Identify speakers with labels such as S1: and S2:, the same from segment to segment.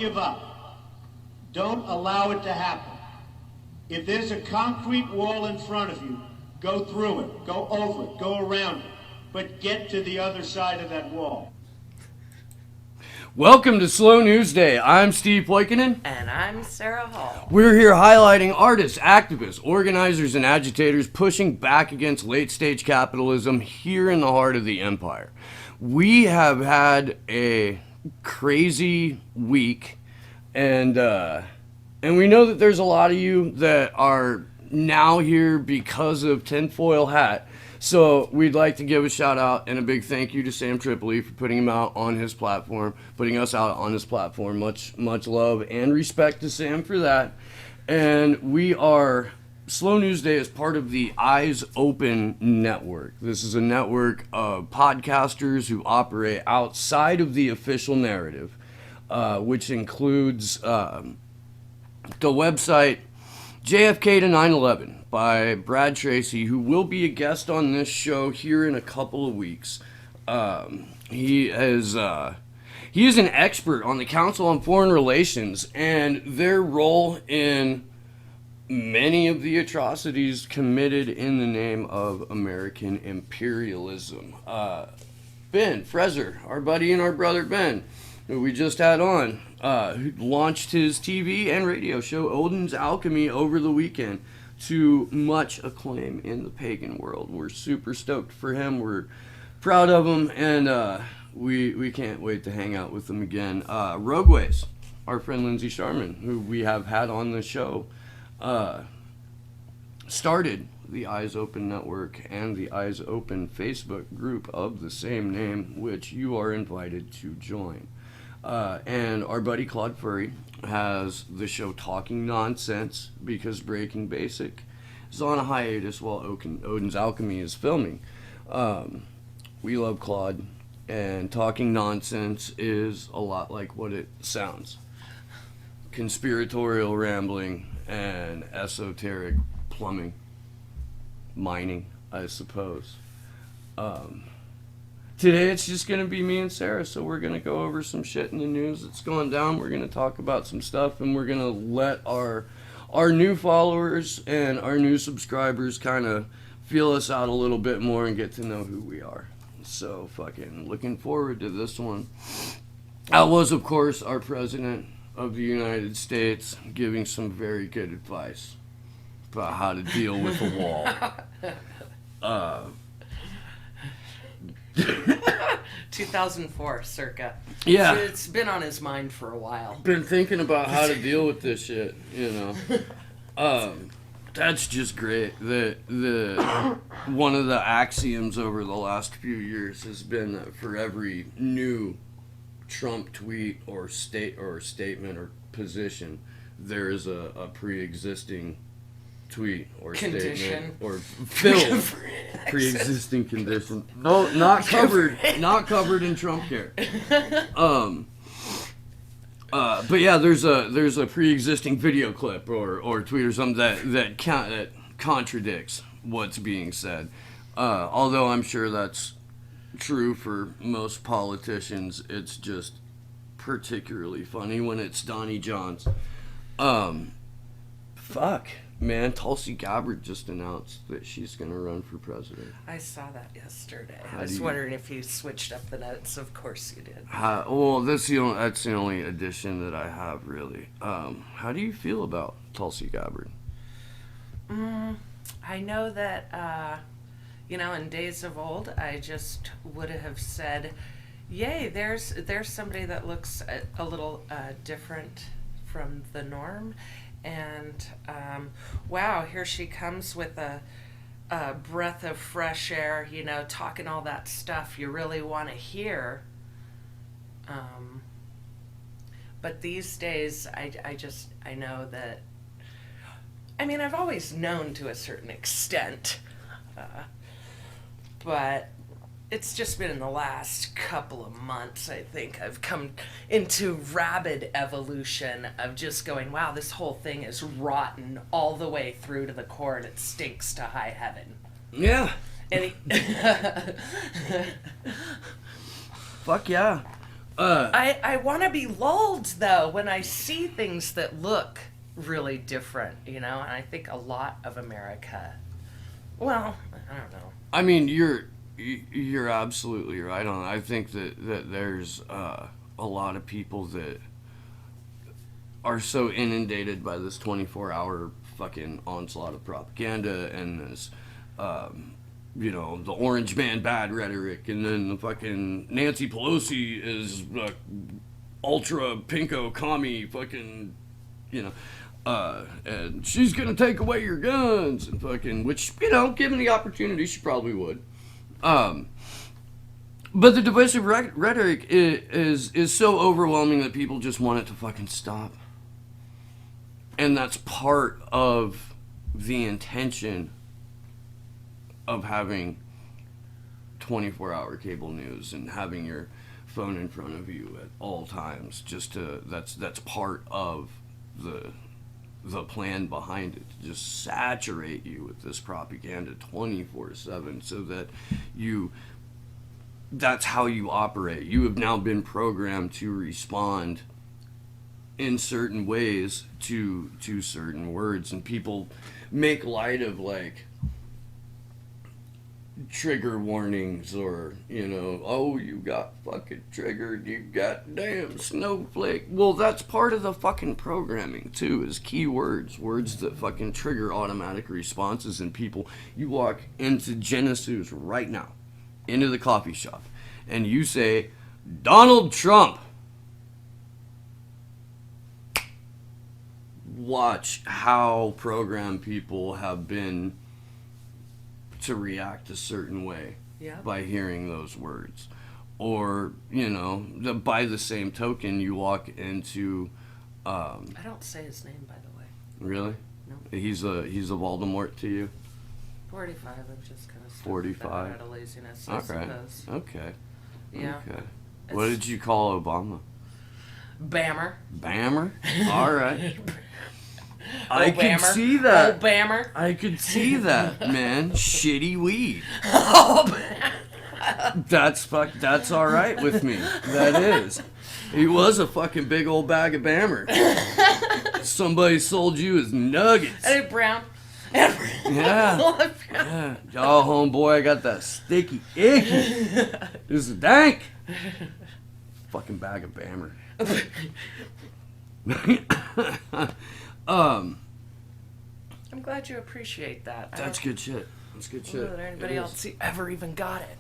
S1: give up. Don't allow it to happen. If there's a concrete wall in front of you, go through it, go over it, go around it, but get to the other side of that wall.
S2: Welcome to Slow News Day. I'm Steve Poikinen.
S3: And I'm Sarah Hall.
S2: We're here highlighting artists, activists, organizers, and agitators pushing back against late-stage capitalism here in the heart of the empire. We have had a crazy week, and we know that there's a lot of you that are now here because of Tinfoil Hat. So we'd like to give a shout out and a big thank you to Sam Tripoli for putting him out on his platform, putting us out on his platform. Much love and respect to Sam for that. And we are, Slow News Day is part of the Eyes Open Network. This is a network of podcasters who operate outside of the official narrative, which includes the website JFK to 9/11 by Brad Tracy, who will be a guest on this show here in a couple of weeks. He is an expert on the Council on Foreign Relations and their role in many of the atrocities committed in the name of American imperialism. Ben Frezer, our buddy and our brother Ben, who we just had on, who launched his TV and radio show Odin's Alchemy over the weekend to much acclaim in the pagan world. We're super stoked for him. We're proud of him, and we can't wait to hang out with him again. Rogueways, our friend Lindsay Sharman, who we have had on the show, started the Eyes Open Network and the Eyes Open Facebook group of the same name, which you are invited to join. And our buddy Claude Furry has the show Talking Nonsense, because Breaking Basic is on a hiatus while Odin's Alchemy is filming. We love Claude, and Talking Nonsense is a lot like what it sounds. Conspiratorial rambling and esoteric plumbing. Mining, I suppose. Today it's just going to be me and Sarah, so we're going to go over some shit in the news that's going down. We're going to talk about some stuff, and we're going to let our new followers and our new subscribers kind of feel us out a little bit more and get to know who we are. So fucking looking forward to this one. That was, of course, our President of the United States giving some very good advice about how to deal with a wall.
S3: 2004, circa.
S2: Yeah.
S3: So it's been on his mind for a while.
S2: Been thinking about how to deal with this shit, you know. That's just great. The one of the axioms over the last few years has been that for every new Trump tweet or statement or position, there is a pre-existing tweet or
S3: condition.
S2: Statement or film pre-existing condition. No, not covered in Trump care. But yeah, there's a pre-existing video clip or tweet or something that contradicts what's being said. Although I'm sure that's true for most politicians, it's just particularly funny when it's Donnie Johns. Fuck. Man, Tulsi Gabbard just announced that she's going to run for president.
S3: I saw that yesterday. I was wondering if you switched up the notes. Of course you did.
S2: Well, that's the only addition that I have, really. How do you feel about Tulsi Gabbard?
S3: I know that, in days of old, I just would have said, yay, there's somebody that looks a little different from the norm. And wow, here she comes with a breath of fresh air, talking all that stuff you really want to hear. But these days, I know that, I've always known to a certain extent, but it's just been in the last couple of months, I think, I've come into rabid evolution of just going, wow, this whole thing is rotten all the way through to the core and it stinks to high heaven.
S2: Yeah.
S3: And
S2: Fuck yeah.
S3: I want to be lulled, though, when I see things that look really different, you know? And I think a lot of America, well, I don't know.
S2: I mean, you're absolutely right on. I think that there's a lot of people that are so inundated by this 24-hour fucking onslaught of propaganda and this, the orange man bad rhetoric, and then the fucking Nancy Pelosi is ultra pinko commie fucking, and she's gonna take away your guns and fucking, which, given the opportunity, she probably would. But the divisive rhetoric is so overwhelming that people just want it to fucking stop. And that's part of the intention of having 24-hour cable news and having your phone in front of you at all times. That's part of the plan behind it, to just saturate you with this propaganda 24/7, so that that's how you operate. You have now been programmed to respond in certain ways to certain words, and people make light of trigger warnings, or oh, you got fucking triggered, you goddamn snowflake. Well, that's part of the fucking programming too, is keywords, words that fucking trigger automatic responses in people. You walk into Genesis right now, into the coffee shop, and you say Donald Trump. Watch how programmed people have been to react a certain way by hearing those words. Or, by the same token, you walk into...
S3: I don't say his name, by the way.
S2: Really?
S3: No.
S2: He's a Voldemort to you?
S3: 45, I'm just kind of
S2: 45?
S3: out of laziness, I suppose.
S2: Okay.
S3: Yeah.
S2: Okay. What did you call Obama?
S3: Bammer.
S2: Bammer? All right. I could
S3: Bammer.
S2: see that.
S3: Oh, Bammer.
S2: I could see that, man. Shitty weed.
S3: Oh, man.
S2: That's all right with me. That is. He was a fucking big old bag of Bammer. Somebody sold you his nuggets.
S3: Hey, Brown.
S2: Yeah. Yeah. Oh, homeboy, I got that sticky icky. This is dank. Fucking bag of Bammer.
S3: I'm glad you appreciate that.
S2: That's good shit. That's good shit.
S3: That anybody else ever even got it.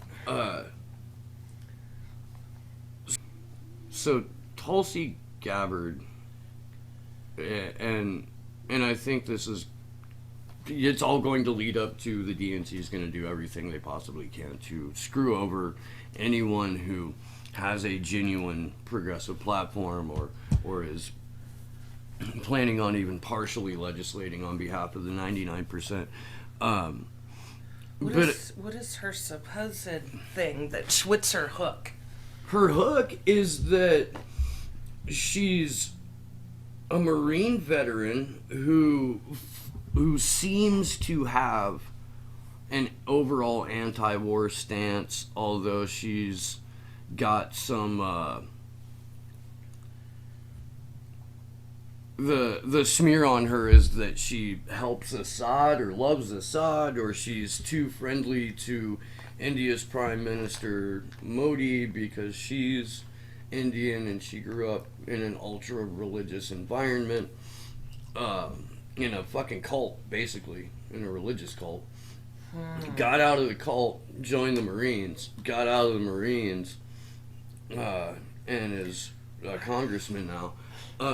S2: So Tulsi Gabbard, and I think it's all going to lead up to the DNC is going to do everything they possibly can to screw over anyone who has a genuine progressive platform or is planning on even partially legislating on behalf of the 99%.
S3: What is her supposed thing? What's her hook?
S2: Her hook is that she's a Marine veteran who seems to have an overall anti-war stance, although she's got some the smear on her is that she helps Assad or loves Assad, or she's too friendly to India's Prime Minister Modi because she's Indian and she grew up in an ultra religious environment, in a fucking cult, basically, in a religious cult. Got out of the cult, joined the Marines, got out of the Marines, and is a congressman now.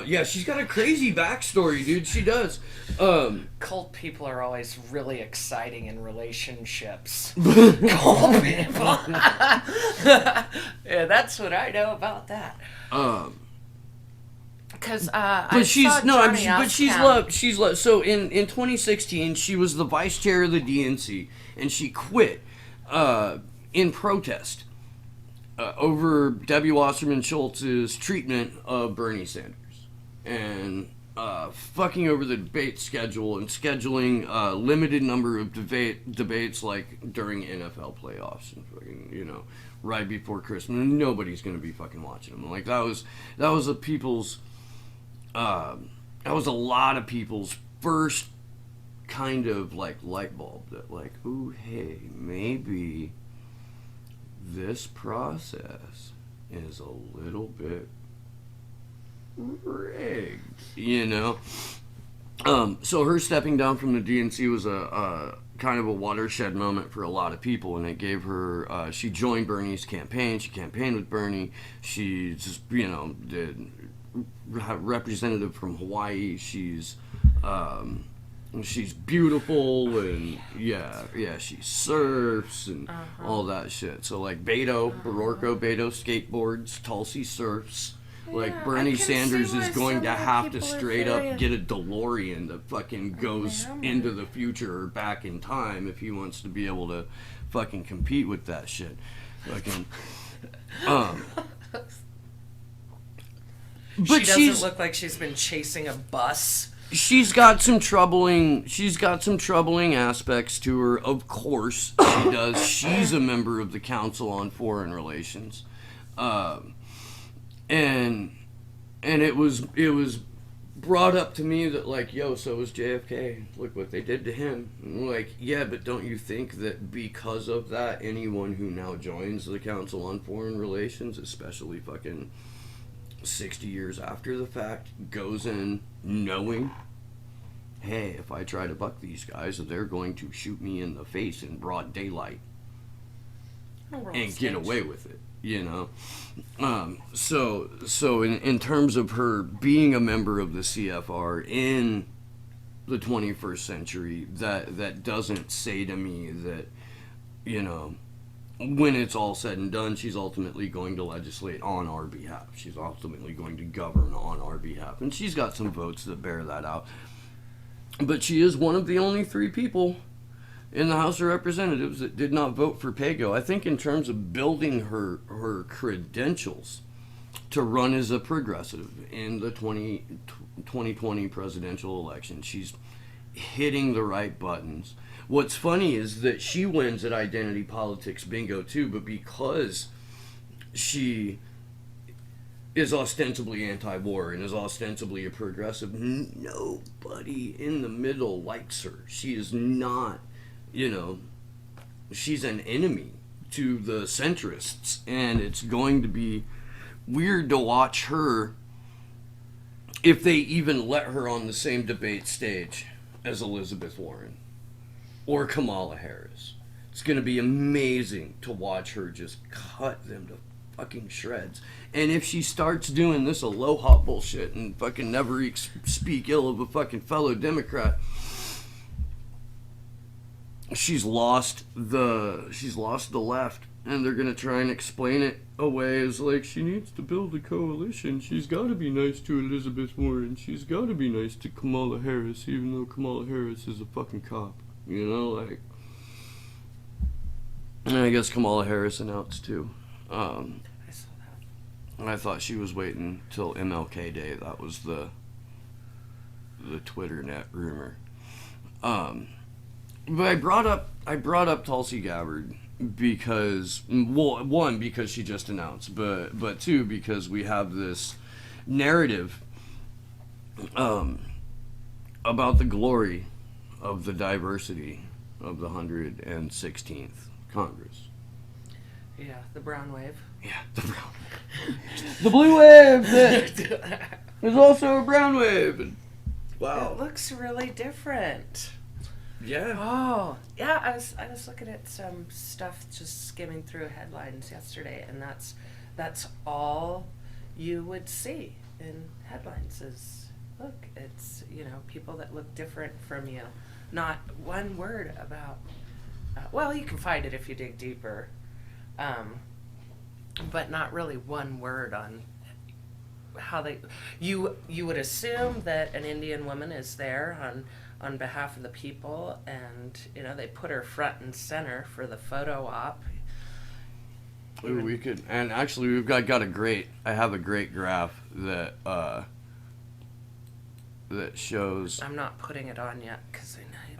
S2: Yeah, she's got a crazy backstory, dude. She does.
S3: Cult people are always really exciting in relationships. Cult people. Yeah, that's what I know about that. Because
S2: she's loved. So in 2016, she was the vice chair of the DNC, and she quit in protest over Debbie Wasserman Schultz's treatment of Bernie Sanders. And fucking over the debate schedule and scheduling a limited number of debates like during NFL playoffs and fucking, you know, right before Christmas. Nobody's gonna be fucking watching them. Like that was a people's that was a lot of people's first kind of like light bulb that like, ooh, hey, maybe this process is a little bit rigged, you know. So her stepping down from the DNC was a kind of a watershed moment for a lot of people, and it gave her. She joined Bernie's campaign. She campaigned with Bernie. She's, you know, representative from Hawaii. She's beautiful, and yeah, she surfs and all that shit. So like Beto skateboards, Tulsi surfs. Like Bernie Sanders is going to have to straight up get a DeLorean that fucking goes into the future or back in time if he wants to be able to fucking compete with that shit. Fucking,
S3: but she doesn't look like she's been chasing a bus.
S2: She's got some troubling aspects to her. Of course she does. She's a member of the Council on Foreign Relations. And it was brought up to me that like, yo, so was JFK. Look what they did to him. And like, yeah, but don't you think that because of that, anyone who now joins the Council on Foreign Relations, especially fucking 60 years after the fact, goes in knowing, hey, if I try to buck these guys, they're going to shoot me in the face in broad daylight and get away with it. You know, so in terms of her being a member of the CFR in the 21st century, that doesn't say to me that, you know, when it's all said and done, she's ultimately going to legislate on our behalf. She's ultimately going to govern on our behalf, and she's got some votes that bear that out. But she is one of the only 3 people in the House of Representatives that did not vote for PAYGO. I think in terms of building her credentials to run as a progressive in the 2020 presidential election, she's hitting the right buttons. What's funny is that she wins at identity politics bingo too, but because she is ostensibly anti-war and is ostensibly a progressive, nobody in the middle likes her. She is not, you know, she's an enemy to the centrists, and it's going to be weird to watch her if they even let her on the same debate stage as Elizabeth Warren or Kamala Harris. It's going to be amazing to watch her just cut them to fucking shreds. And if she starts doing this aloha bullshit and fucking never speak ill of a fucking fellow Democrat, she's lost the left, and they're gonna try and explain it away as like she needs to build a coalition. She's got to be nice to Elizabeth Warren. She's got to be nice to Kamala Harris, even though Kamala Harris is a fucking cop. You know, like. And I guess Kamala Harris announced too.
S3: I saw that.
S2: I thought she was waiting till MLK Day. That was the Twitter net rumor. But I brought up Tulsi Gabbard because, well, one, because she just announced, but two, because we have this narrative about the glory of the diversity of the 116th Congress.
S3: Yeah, the brown wave.
S2: Yeah, the brown wave. The blue wave there's also a brown wave. Wow.
S3: It looks really different.
S2: Yeah.
S3: Oh, yeah. I was looking at some stuff, just skimming through headlines yesterday, and that's all you would see in headlines is, look, it's, you know, people that look different from you. Not one word about. Well, you can find it if you dig deeper, but not really one word on how they. You would assume that an Indian woman is there on behalf of the people, and you know they put her front and center for the photo op.
S2: Ooh, we could, and actually we've got a great. I have a great graph that that shows.
S3: I'm not putting it on yet because I know you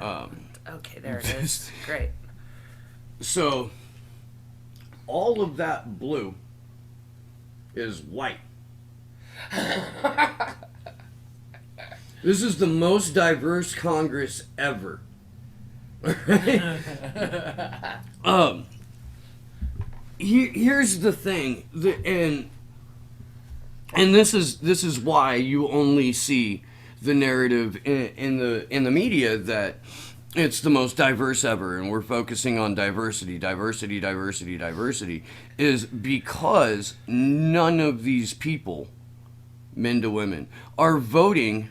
S3: don't. Okay, there it is. Great.
S2: So, all of that blue is white. This is the most diverse Congress ever. Here's the thing, and this is why you only see the narrative in the media that it's the most diverse ever, and we're focusing on diversity, is because none of these people, men to women, are voting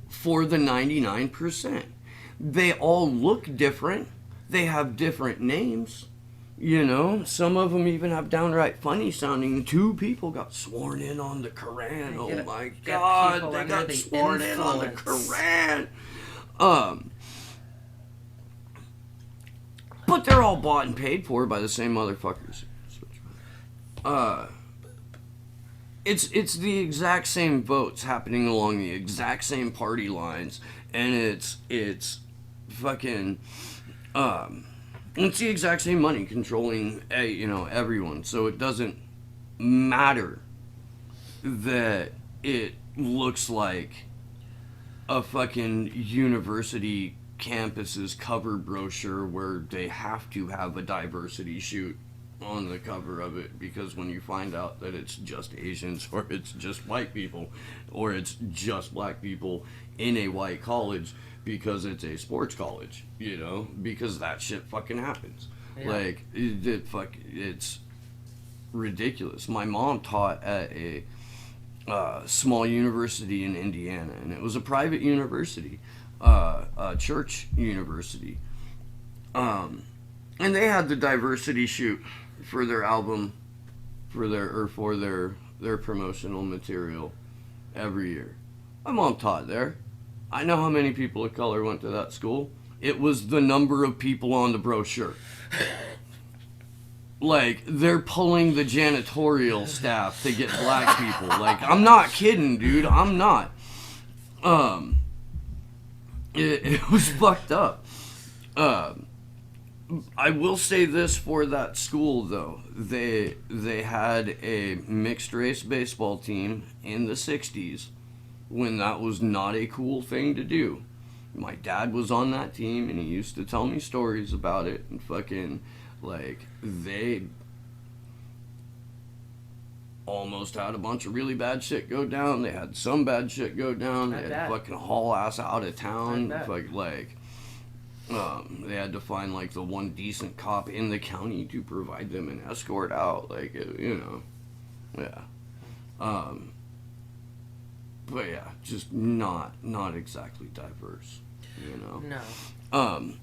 S2: for the 99%. They all look different. They have different names. You know, some of them even have downright funny sounding. 2 people got sworn in on the Quran. Oh my God, they got sworn in on the Quran. But they're all bought and paid for by the same motherfuckers. It's the exact same votes happening along the exact same party lines, and it's fucking it's the exact same money controlling everyone. So it doesn't matter that it looks like a fucking university campus's cover brochure where they have to have a diversity shoot on the cover of it, because when you find out that it's just Asians, or it's just white people, or it's just black people in a white college because it's a sports college, because that shit fucking happens. Yeah. Like, it's ridiculous. My mom taught at a small university in Indiana, and it was a private university, a church university. And they had the diversity shoot for their album, for their promotional material every year. My mom taught there. I know how many people of color went to that school. It was the number of people on the brochure. Like, they're pulling the janitorial staff to get black people. Like, I'm not kidding, dude. I'm not. It was fucked up. I will say this for that school, though. They had a mixed race baseball team in the 60s when that was not a cool thing to do. My dad was on that team, and he used to tell me stories about it, and fucking, like, they almost had a bunch of really bad shit go down. They had some bad shit go down. They had to fucking haul ass out of town. They had to find, like, the one decent cop in the county to provide them an escort out. Like, yeah. But yeah, just not exactly diverse,
S3: No.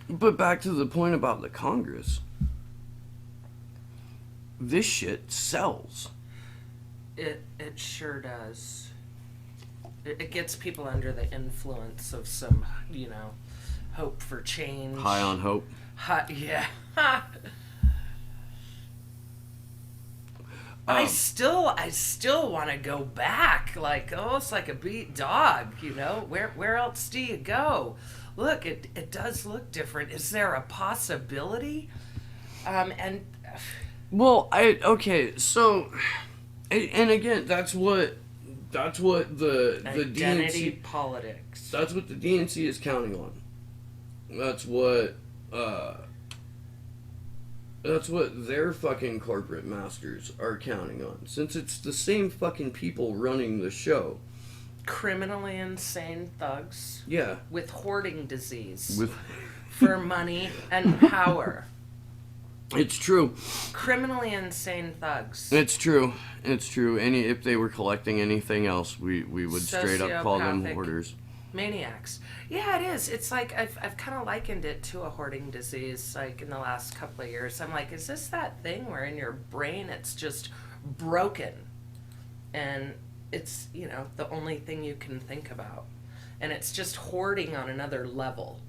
S2: But back to the point about the Congress. This shit sells.
S3: It sure does. It gets people under the influence of some, hope for change.
S2: High on hope.
S3: Yeah. I still want to go back. Like, it's like a beat dog, Where else do you go? Look, it does look different. Is there a possibility?
S2: Well, so, and again, that's what the
S3: identity
S2: DNC
S3: politics.
S2: That's what the DNC is counting on. That's what their fucking corporate masters are counting on. Since it's the same fucking people running the show.
S3: Criminally insane thugs.
S2: Yeah. With
S3: hoarding disease. For money and power.
S2: It's true.
S3: Criminally insane thugs.
S2: It's true. If they were collecting anything else, we would straight up call them hoarders.
S3: Maniacs. Yeah, it is. It's like I've kind of likened it to a hoarding disease. Like, in the last couple of years, I'm like, is this that thing where in your brain it's just broken, and it's the only thing you can think about, and it's just hoarding on another level.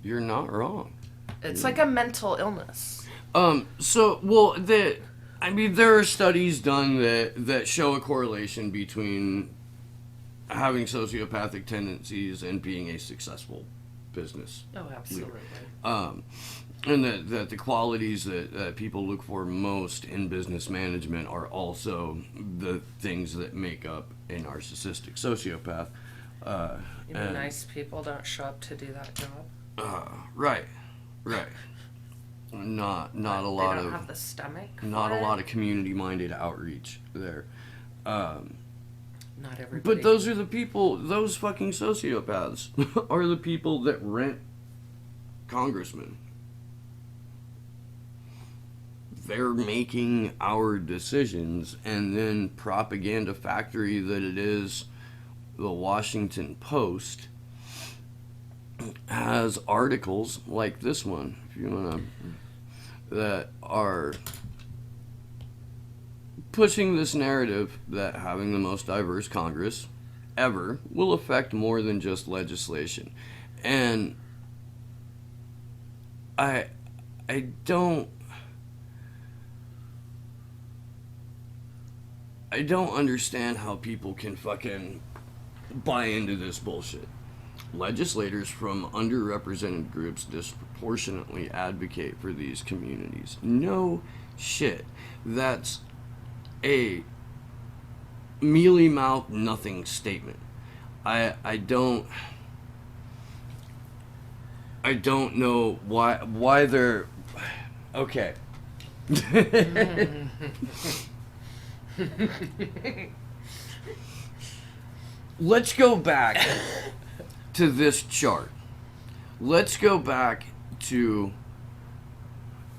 S2: You're not wrong.
S3: It's like a mental illness.
S2: There are studies done that show a correlation between having sociopathic tendencies and being a successful business.
S3: Oh, absolutely.
S2: And that the qualities that people look for most in business management are also the things that make up a narcissistic sociopath.
S3: Nice people don't show up to do that job.
S2: Right. Not a lot
S3: They don't
S2: of
S3: have the stomach.
S2: not
S3: for
S2: a lot
S3: it.
S2: of community-minded outreach there.
S3: Not everybody.
S2: But those are the people. Those fucking sociopaths are the people that rent congressmen. They're making our decisions, and then propaganda factory that it is the Washington Post has articles like this one, if you want to, that are pushing this narrative that having the most diverse Congress ever will affect more than just legislation. And I don't understand how people can fucking buy into this bullshit. Legislators from underrepresented groups disproportionately advocate for these communities. No shit. That's a mealy-mouthed nothing statement. I don't know why they're okay. Let's go back to this chart. Let's go back to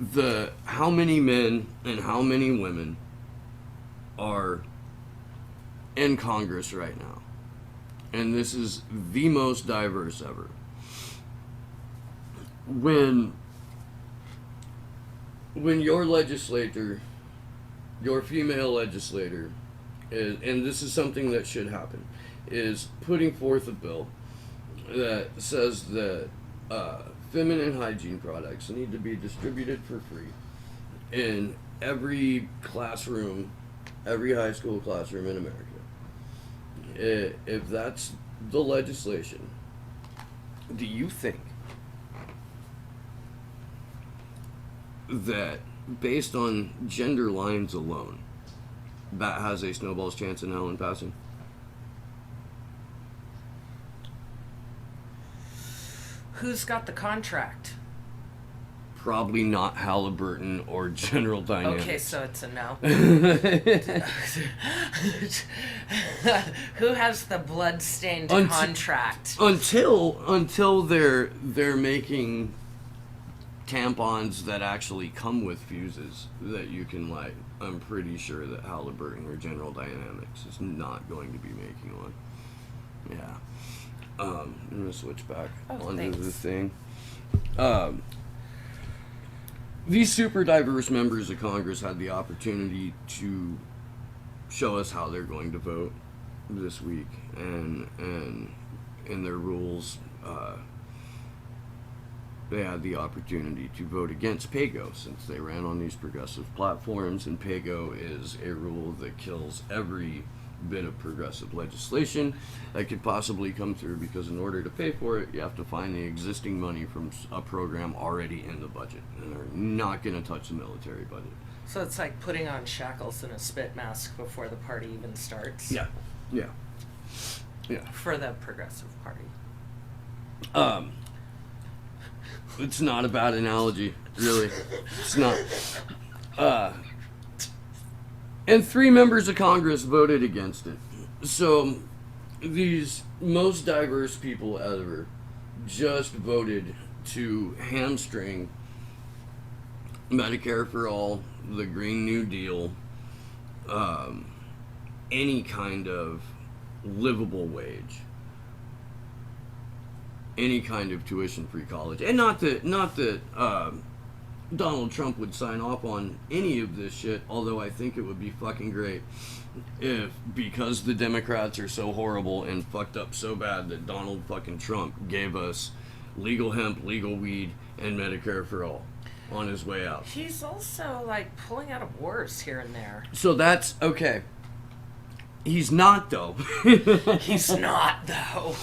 S2: the how many men and how many women are in Congress right now. And this is the most diverse ever. When your legislator, your female legislator, is, and this is something that should happen, is putting forth a bill that says that feminine hygiene products need to be distributed for free in every classroom, every high school classroom in America. If that's the legislation, do you think that based on gender lines alone, that has a snowball's chance in hell in passing?
S3: Who's got the contract?
S2: Probably not Halliburton or General Dynamics.
S3: Okay, so it's a no. Who has the blood-stained contract?
S2: Until they're making tampons that actually come with fuses that you can light, I'm pretty sure that Halliburton or General Dynamics is not going to be making one. Yeah. I'm gonna switch back onto the thing. These super diverse members of Congress had the opportunity to show us how they're going to vote this week, and in their rules, they had the opportunity to vote against PAYGO since they ran on these progressive platforms, and PAYGO is a rule that kills every bit of progressive legislation that could possibly come through, because in order to pay for it, you have to find the existing money from a program already in the budget, and they're not going to touch the military budget.
S3: So it's like putting on shackles and a spit mask before the party even starts.
S2: Yeah.
S3: For the Progressive Party.
S2: It's not a bad analogy, really. It's not. And 3 members of Congress voted against it. So these most diverse people ever just voted to hamstring Medicare for all, the Green New Deal, any kind of livable wage, any kind of tuition-free college. And not that Donald Trump would sign off on any of this shit, although I think it would be fucking great if, because the Democrats are so horrible and fucked up so bad, that Donald fucking Trump gave us legal hemp, legal weed, and Medicare for all on his way out.
S3: He's also like pulling out of wars here and there.
S2: So that's okay. He's not, though.
S3: He's not, though.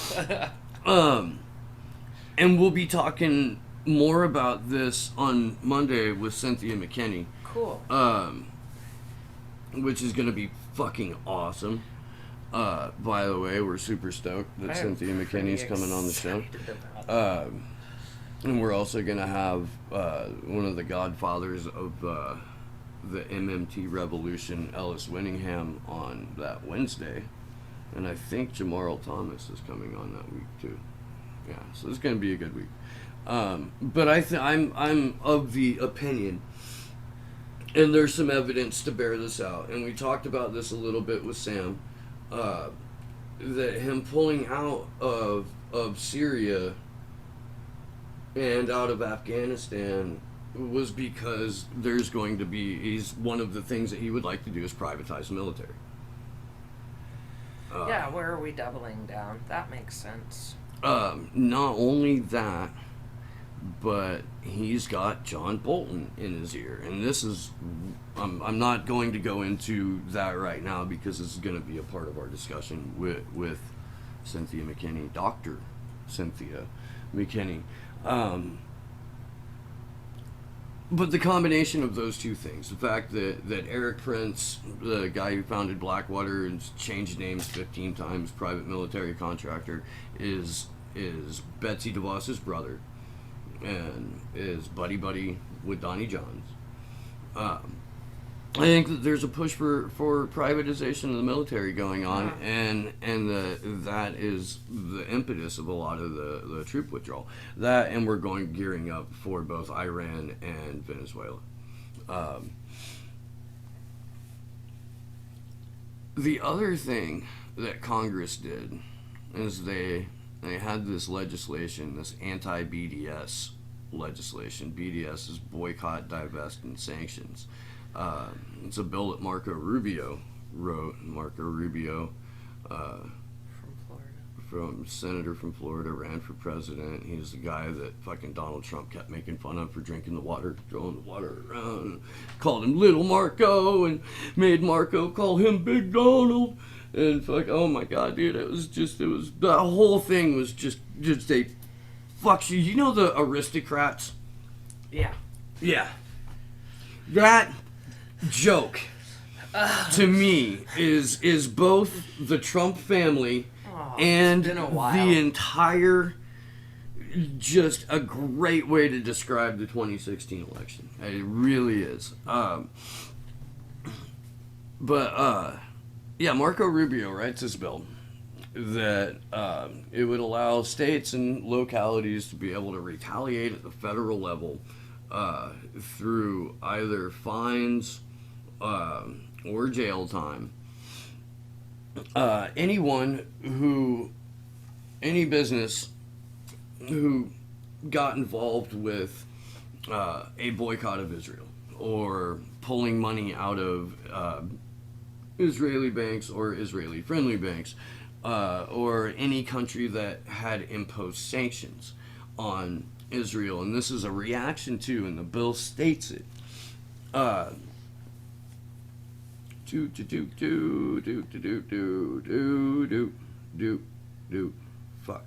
S2: And we'll be talking more about this on Monday with Cynthia McKinney.
S3: Cool.
S2: Which is going to be fucking awesome. By the way, we're super stoked that Cynthia McKinney's coming on the show. And we're also going to have one of the godfathers of the MMT revolution, Ellis Winningham, on that Wednesday. And I think Jamarl Thomas is coming on that week too. Yeah, so it's going to be a good week. But I'm of the opinion, and there's some evidence to bear this out, and we talked about this a little bit with Sam, that him pulling out of Syria and out of Afghanistan was because there's going to be, one of the things that he would like to do is privatize the military.
S3: Yeah, where are we doubling down? That makes sense.
S2: Not only that, but he's got John Bolton in his ear, and this is, I'm not going to go into that right now because this is going to be a part of our discussion with Cynthia McKinney, Dr. Cynthia McKinney. But the combination of those two things, the fact that Eric Prince, the guy who founded Blackwater and changed names 15 times, private military contractor, is Betsy DeVos's brother and is buddy with Donnie Johns. I think that there's a push for privatization of the military going on, and that is the impetus of a lot of the troop withdrawal. That, and we're gearing up for both Iran and Venezuela. The other thing that Congress did is they had this legislation, this Anti-BDS legislation. BDS is boycott, divest, and sanctions. It's a bill that Marco Rubio wrote. Marco Rubio,
S3: From Florida.
S2: Senator from Florida, ran for president. He's the guy that fucking Donald Trump kept making fun of for drinking the water, throwing the water around, called him Little Marco, and made Marco call him Big Donald. And fuck, oh my god, dude, the whole thing was just a fuck you. You know the aristocrats?
S3: Yeah.
S2: Yeah. That joke to me is both the Trump family and the entire, just a great way to describe the 2016 election. It really is. Yeah, Marco Rubio writes this bill that it would allow states and localities to be able to retaliate at the federal level through either fines or jail time. Any business who got involved with a boycott of Israel or pulling money out of Israeli banks or Israeli-friendly banks, or any country that had imposed sanctions on Israel, and this is a reaction to, and the bill states it. Fuck,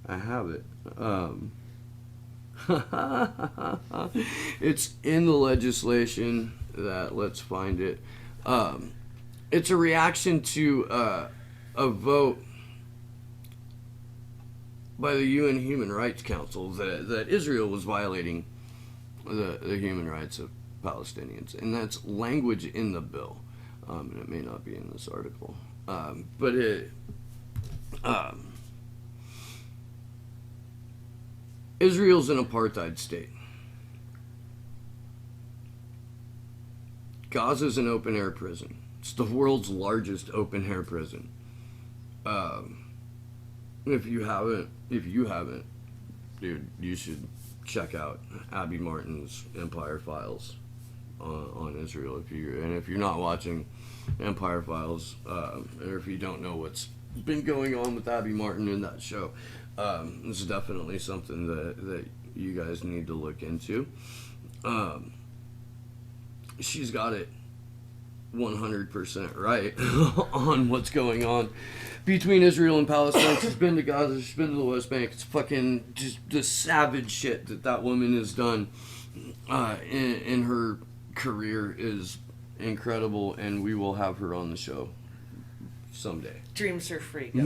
S2: I have it. It's in the legislation. Let's find it. It's a reaction to a vote by the UN Human Rights Council that Israel was violating the human rights of Palestinians, and that's language in the bill, and it may not be in this article, but Israel's an apartheid state. Gaza's an open-air prison. It's the world's largest open-air prison. If you haven't, dude, you should check out Abby Martin's Empire Files on Israel. If you're not watching Empire Files, or if you don't know what's been going on with Abby Martin in that show, this is definitely something that you guys need to look into. She's got it 100% right on what's going on between Israel and Palestine. She's been to Gaza, she's been to the West Bank. It's fucking just the savage shit that woman has done in her career is incredible, and we will have her on the show someday.
S3: Dreams are free. Go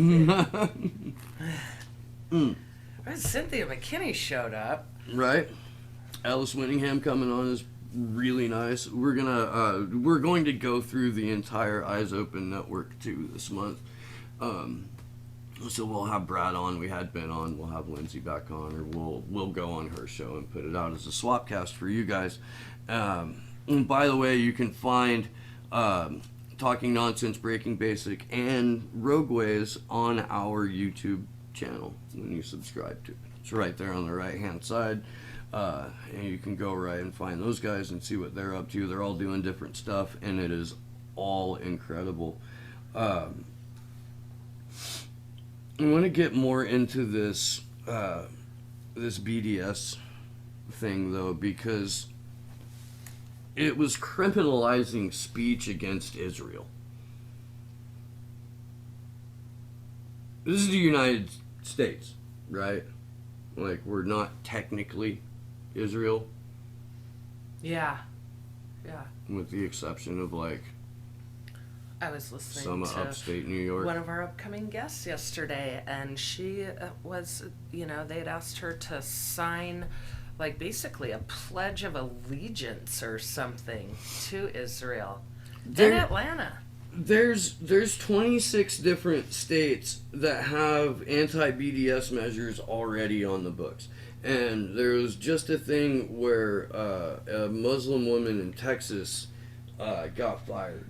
S3: Cynthia McKinney showed up.
S2: Right. Alice Winningham coming on is really nice. We're going to go through the entire Eyes Open network too this month. So we'll have Brad on. We had Ben on. We'll have Lindsay back on, or we'll go on her show and put it out as a swap cast for you guys. And by the way, you can find Talking Nonsense, Breaking Basic, and Rogue Ways on our YouTube channel when you subscribe to it. It's right there on the right hand side. And you can go right and find those guys and see what they're up to. They're all doing different stuff, and it is all incredible. I want to get more into this this BDS thing, though, because it was criminalizing speech against Israel. This is the United States, right? Like, we're not technically Israel.
S3: Yeah. Yeah.
S2: With the exception of, like,
S3: I was listening
S2: some
S3: to
S2: upstate New York.
S3: one of our upcoming guests yesterday, and she was, they'd asked her to sign, like, basically a pledge of allegiance or something to Israel in Atlanta.
S2: There's 26 different states that have anti-BDS measures already on the books. And there was just a thing where a Muslim woman in Texas got fired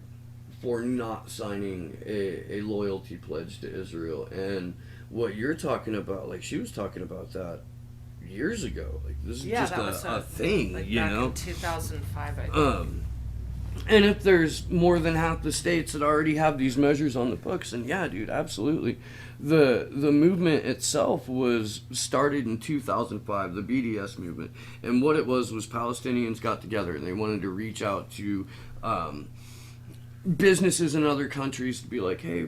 S2: for not signing a loyalty pledge to Israel. And what you're talking about, like, she was talking about that years ago. Like, this is just a thing,
S3: like
S2: you
S3: back
S2: know?
S3: in 2005, I think.
S2: And if there's more than half the states that already have these measures on the books, then yeah, dude, absolutely. The movement itself was started in 2005, the BDS movement. And what it was Palestinians got together and they wanted to reach out to businesses in other countries to be like, hey,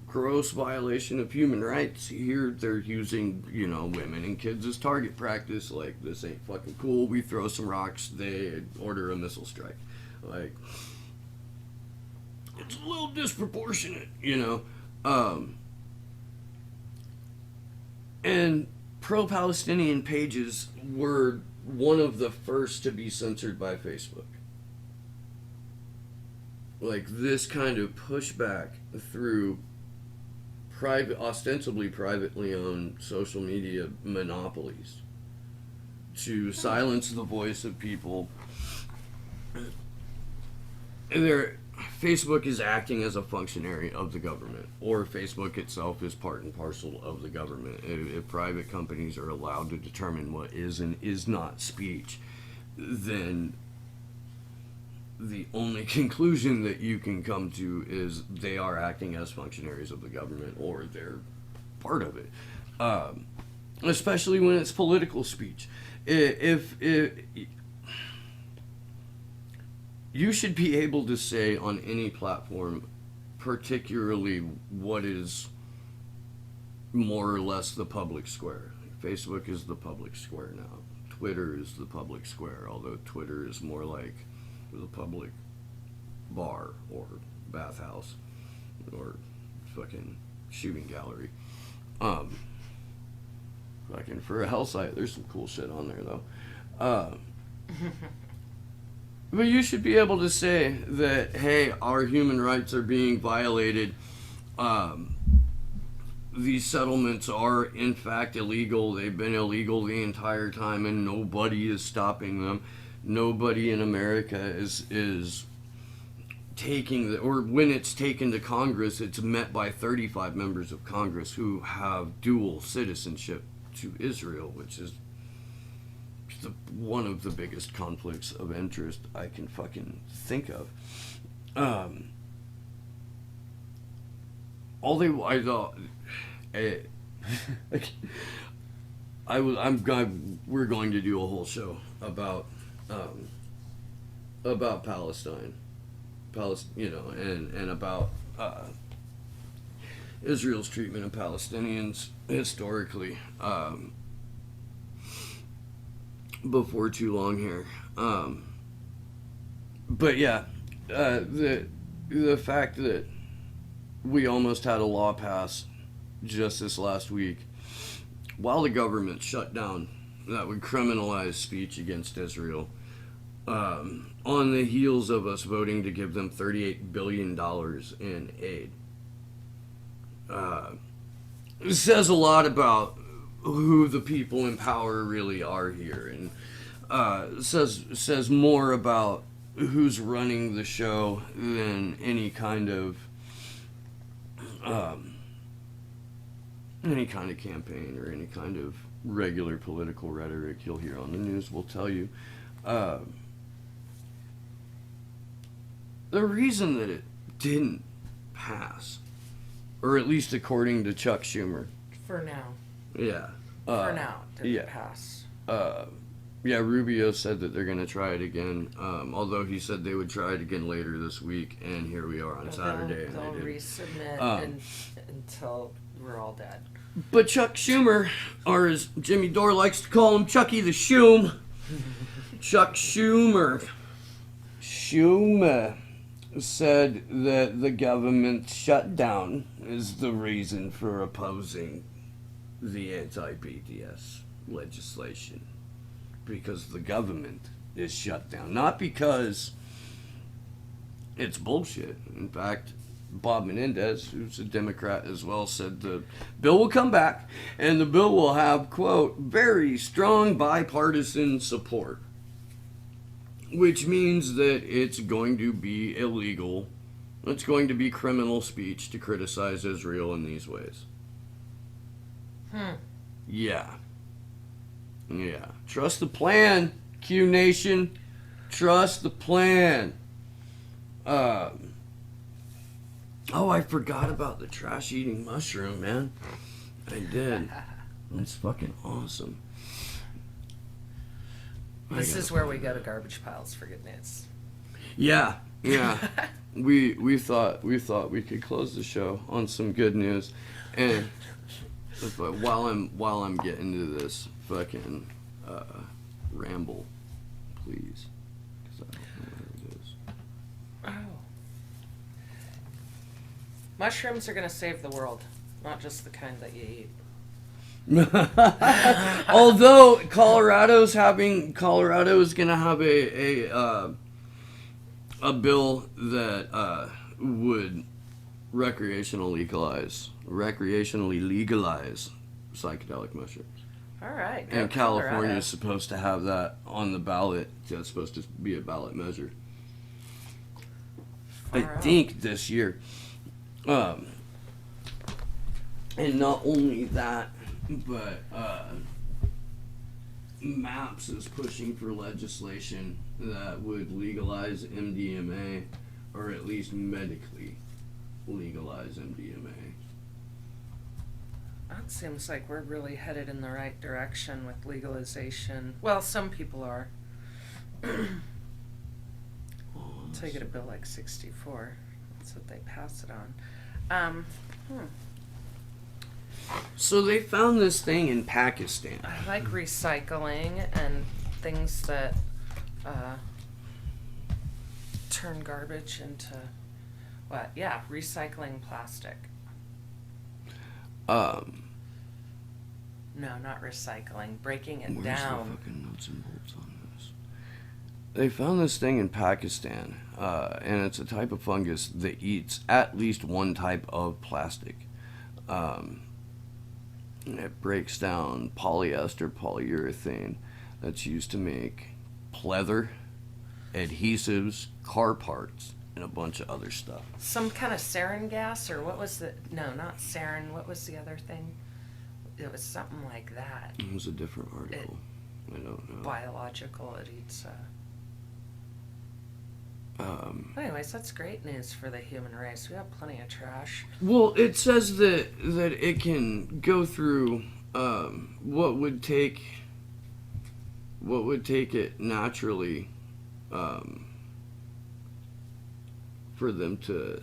S2: gross violation of human rights. Here they're using, women and kids as target practice. Like, this ain't fucking cool. We throw some rocks, they order a missile strike. Like, it's a little disproportionate, and pro-Palestinian pages were one of the first to be censored by Facebook. Like, this kind of pushback through ostensibly privately owned social media monopolies to silence the voice of people. Facebook is acting as a functionary of the government, or Facebook itself is part and parcel of the government. If private companies are allowed to determine what is and is not speech, then the only conclusion that you can come to is they are acting as functionaries of the government, or they're part of it. Especially when it's political speech. You should be able to say on any platform, particularly what is more or less the public square. Facebook is the public square now. Twitter is the public square, although Twitter is more like the public bar or bathhouse or fucking shooting gallery. Fucking for a hell site, there's some cool shit on there though. But you should be able to say that, hey, our human rights are being violated. These settlements are, in fact, illegal. They've been illegal the entire time, and nobody is stopping them. Nobody in America is taking or when it's taken to Congress, it's met by 35 members of Congress who have dual citizenship to Israel, which is one of the biggest conflicts of interest I can fucking think of. We're going to do a whole show about Palestine and about Israel's treatment of Palestinians historically before too long here. But yeah, the fact that we almost had a law pass just this last week while the government shut down that would criminalize speech against Israel, on the heels of us voting to give them $38 billion in aid. It says a lot about who the people in power really are here, and says more about who's running the show than any kind of campaign or any kind of regular political rhetoric you'll hear on the news will tell you. The reason that it didn't pass, or at least according to Chuck Schumer.
S3: For now.
S2: Yeah.
S3: For now, didn't pass.
S2: Yeah, Rubio said that they're going to try it again, although he said they would try it again later this week, and here we are on Saturday.
S3: They'll resubmit until we're all dead.
S2: But Chuck Schumer, or as Jimmy Dore likes to call him, Chucky the Shoom, Chuck Schumer said that the government shutdown is the reason for opposing the anti-BDS legislation. Because the government is shut down. Not because it's bullshit. In fact, Bob Menendez, who's a Democrat as well, said the bill will come back and the bill will have, quote, very strong bipartisan support. Which means that it's going to be illegal. It's going to be criminal speech to criticize Israel in these ways. Yeah. Yeah. Trust the plan, Q Nation. Trust the plan. Oh, I forgot about the trash-eating mushroom, man. I did. That's fucking awesome.
S3: This is where we go to garbage piles for good news.
S2: Yeah, yeah. we thought we could close the show on some good news, and but while I'm getting to this fucking ramble, please, because I don't know where it is.
S3: Oh. Mushrooms are gonna save the world, not just the kind that you eat.
S2: Although Colorado's gonna have a bill that would recreationally legalize psychedelic mushrooms.
S3: All right.
S2: And California is supposed to have that on the ballot. That's supposed to be a ballot measure. I think this year. And not only that, but MAPS is pushing for legislation that would legalize MDMA, or at least medically legalize MDMA.
S3: That seems like we're really headed in the right direction with legalization. Well, some people are. Until you get a bill like 64. That's what they pass it on.
S2: So they found this thing in Pakistan.
S3: I like recycling and things that turn garbage into what? Yeah, recycling plastic. No, not recycling. Breaking it down.
S2: The fucking nuts and bolts on this? They found this thing in Pakistan, and it's a type of fungus that eats at least one type of plastic. It breaks down polyester, polyurethane that's used to make pleather, adhesives, car parts, and a bunch of other stuff.
S3: Some kind of sarin gas, or what was the... No, not sarin. What was the other thing? It was something like that.
S2: It was a different article. I don't know.
S3: Biological. It eats... Anyways, that's great news for the human race. We have plenty of trash.
S2: Well, it says that it can go through what would take it naturally for them to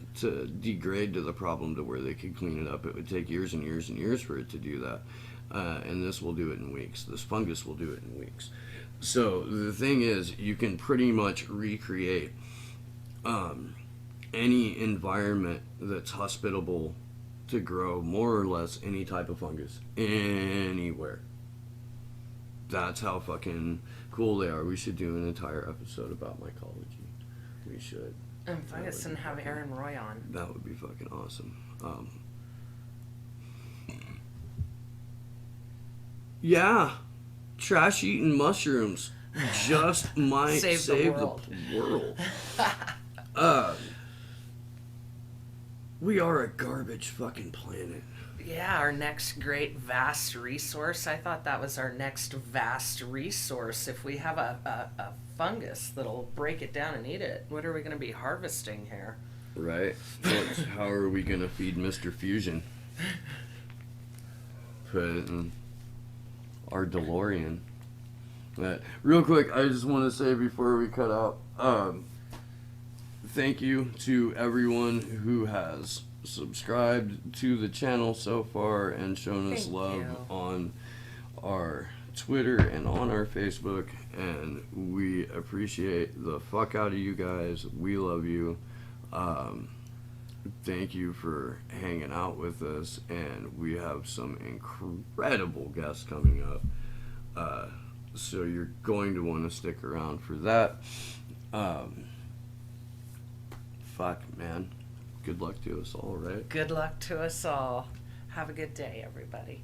S2: degrade to the problem to where they could clean it up. It would take years and years and years for it to do that. And this will do it in weeks. This fungus will do it in weeks. So the thing is, you can pretty much recreate any environment that's hospitable to grow more or less any type of fungus anywhere. That's how fucking cool they are. We should do an entire episode about mycology. We should.
S3: And fungus and have Aaron Roy on.
S2: That would be fucking awesome. Yeah, trash eating mushrooms just might save the world. We are a garbage fucking planet.
S3: Yeah, our next great vast resource. I thought that was our next vast resource. If we have a fungus that'll break it down and eat it, what are we going to be harvesting here?
S2: Right. How are we going to feed Mr. Fusion? Put it in our DeLorean. Real quick, I just want to say before we cut out, thank you to everyone who has subscribed to the channel so far and shown us love on our Twitter and on our Facebook, and we appreciate the fuck out of you guys. We love you. Thank you for hanging out with us, and we have some incredible guests coming up, so you're going to want to stick around for that. Fuck, man. Good luck to us all, right?
S3: Good luck to us all. Have a good day, everybody.